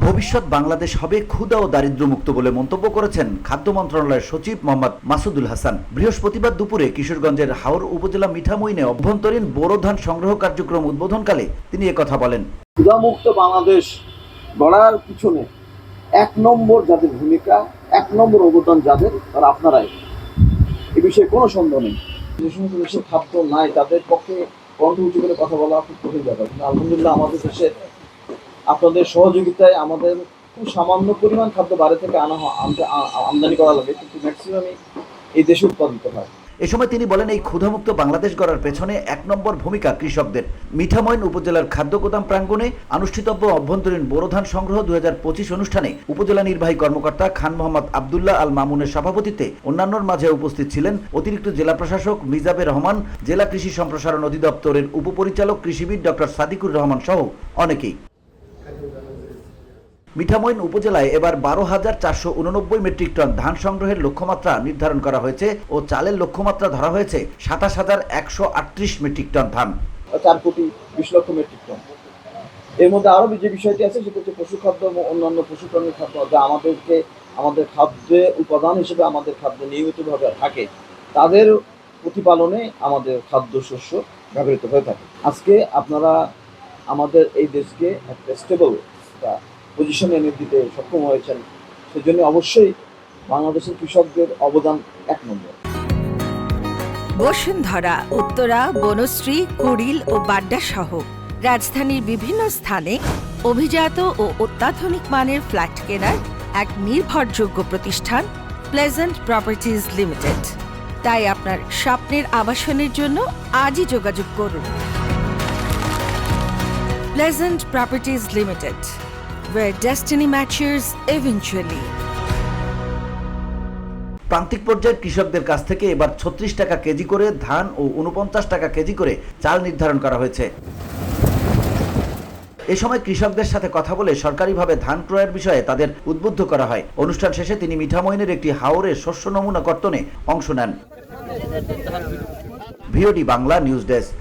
ভবিষ্যৎ বাংলাদেশ হবে ক্ষুধা ও দারিদ্র্যমুক্ত বলে মন্তব্য করেছেন খাদ্য মন্ত্রণালয়ের সচিব মোহাম্মদ মাসুদুল হাসান। বৃহস্পতিবার দুপুরে কিশোরগঞ্জের হাওর উপজেলা মিঠামইনে অভ্যন্তরীণ বোরো ধান সংগ্রহ কার্যক্রম উদ্বোধনকালে তিনি একথা বলেন। ক্ষুধামুক্ত বাংলাদেশ গড়ার পিছনে এক নম্বর যাদের ভূমিকা, এক নম্বর অবদান যাদের, তারা আপনারাই। এ বিষয়ে কোনো সন্দেহ নেই। যে সমস্ত দেশের খাদ্য নাই তাদের পক্ষে কণ্ঠ উঁচু করে কথা বলা খুব কঠিন ব্যাপার, কিন্তু আলহামদুলিল্লাহ আমাদের দেশে আপনাদের সহযোগিতায় আমাদের খুব সামান্য পরিমাণ খাদ্য বাইরে থেকে আমদানি করা লাগে, কিন্তু ম্যাক্সিমামই এই দেশে উৎপাদিত হয়। এ সময় তিনি বলেন, এই ক্ষুধামুক্ত বাংলাদেশ গড়ার পেছনে এক নম্বর ভূমিকা কৃষকদের। মিঠামইন উপজেলার খাদ্য গোদাম প্রাঙ্গণে অনুষ্ঠিতব্য অভ্যন্তরীণ বোরো ধান সংগ্রহ 2025 অনুষ্ঠানে উপজেলা নির্বাহী কর্মকর্তা খান মোহাম্মদ আবদুল্লাহ আল মামুনের সভাপতিত্বে অন্যান্যর মাঝে উপস্থিত ছিলেন অতিরিক্ত জেলা প্রশাসক মিজাবের রহমান, জেলা কৃষি সম্প্রসারণ অধিদপ্তরের উপপরিচালক কৃষিবিদ ডক্টর সাদিকুর রহমান সহ অনেকেই। মিঠামইন উপজেলায় এবার 12,489 মেট্রিক টন ধান সংগ্রহের লক্ষ্যমাত্রা নির্ধারণ করা হয়েছে ও চালের লক্ষ্যমাত্রা ধরা হয়েছে 27,138 মেট্রিক টন ধান, 4,20,00,000 মেট্রিক টন। এর মধ্যে আরও যে বিষয়টি আছে সেটা হচ্ছে পশুখাদ্য এবং অন্যান্য পশুপ্রাণীর খাদ্য, যা আমাদের খাদ্যে উপাদান হিসেবে আমাদের খাদ্যে নিয়মিতভাবে থাকে, তাদের প্রতিপালনে আমাদের খাদ্যশস্য ব্যবহৃত হয়ে থাকে। আজকে আপনারা আমাদের এই দেশকে একটা স্টেবল পজিশনে এনে দিতে সক্ষম হয়েছেন, সেজন্য অবশ্যই বাংলাদেশের কৃষকদের অবদান এক নম্বর। বসুন্ধরা, উত্তরা, বনশ্রী, কুড়িল ও বাড্ডা সহ রাজধানীর বিভিন্ন স্থানে অভিজাত ও অত্যাধুনিক মানের ফ্ল্যাট কেনার এক নির্ভরযোগ্য প্রতিষ্ঠান প্লেজেন্ট প্রপার্টিজ লিমিটেড। তাই আপনার স্বপ্নের আবাসনের জন্য আজই যোগাযোগ করুন। Pleasant properties limited, where destiny matures eventually. প্রান্তিক পর্যায়ের কৃষকদের কাছ থেকে এবার 36 টাকা কেজি করে ধান ও 49 টাকা কেজি করে চাল নির্ধারণ করা হয়েছে। এ সময় কৃষকদের সাথে কথা বলে সরকারিভাবে ধান ক্রয়ের বিষয়ে তাদের উদ্বুদ্ধ করা হয়। অনুষ্ঠান শেষে তিনি মিঠামইনের একটি হাওরে শস্য নমুনা কর্তনে অংশ নেন। VOD Bangla news desk.